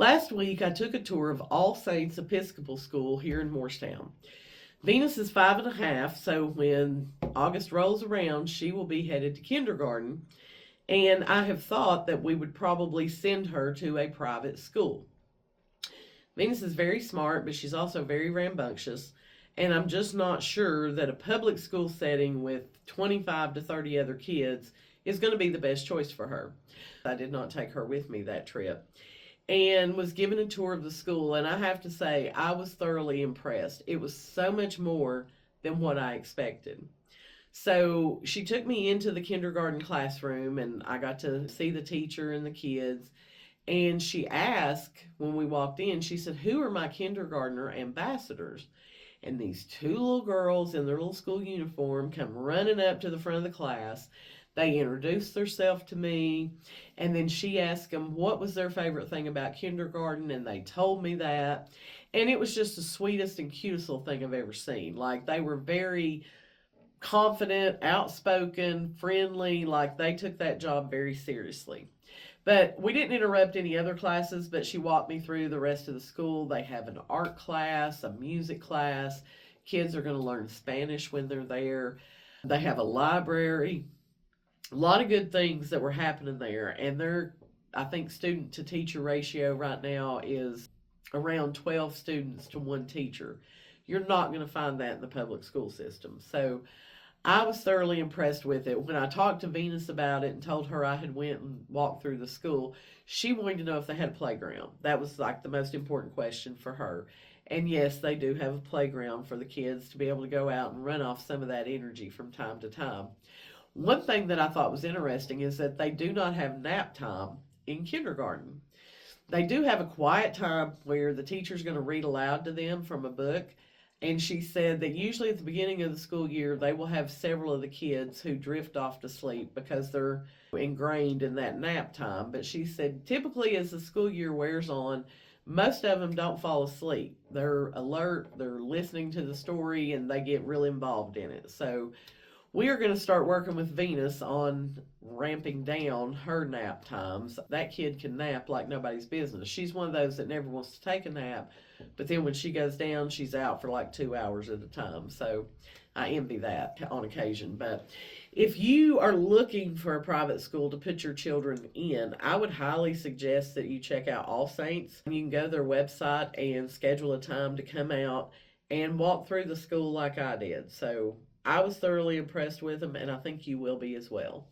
Last week, I took a tour of All Saints Episcopal School here in Morristown. Venus is 5.5, so when August rolls around, she will be headed to kindergarten. And I have thought that we would probably send her to a private school. Venus is very smart, but she's also very rambunctious. And I'm just not sure that a public school setting with 25 to 30 other kids is going to be the best choice for her. I did not take her with me that trip and was given a tour of the school, and I have to say I was thoroughly impressed. It was so much more than what I expected. So she took me into the kindergarten classroom, and I got to see the teacher and the kids. And she asked when we walked in, she said, "Who are my kindergartner ambassadors?" And these two little girls in their little school uniform come running up to the front of the class. They introduced themselves to me, and then she asked them what was their favorite thing about kindergarten, and they told me that. And it was just the sweetest and cutest little thing I've ever seen. Like, they were very confident, outspoken, friendly, like they took that job very seriously. But we didn't interrupt any other classes, but she walked me through the rest of the school. They have an art class, a music class. Kids are going to learn Spanish when they're there. They have a library. A lot of good things that were happening there. And I think, student to teacher ratio right now is around 12 students to one teacher. You're not going to find that in the public school system. So I was thoroughly impressed with it. When I talked to Venus about it and told her I had went and walked through the school, she wanted to know if they had a playground. That was like the most important question for her. And yes, they do have a playground for the kids to be able to go out and run off some of that energy from time to time. One thing that I thought was interesting is that they do not have nap time in kindergarten. They do have a quiet time where the teacher's going to read aloud to them from a book. And she said that usually at the beginning of the school year, they will have several of the kids who drift off to sleep because they're ingrained in that nap time. But she said typically as the school year wears on, most of them don't fall asleep. They're alert, they're listening to the story, and they get real involved in it. So we are going to start working with Venus on ramping down her nap times. That kid can nap like nobody's business. She's one of those that never wants to take a nap, but then when she goes down, she's out for like 2 hours at a time. So I envy that on occasion. But if you are looking for a private school to put your children in, I would highly suggest that you check out All Saints. You can go to their website and schedule a time to come out and walk through the school like I did. So I was thoroughly impressed with them, and I think you will be as well.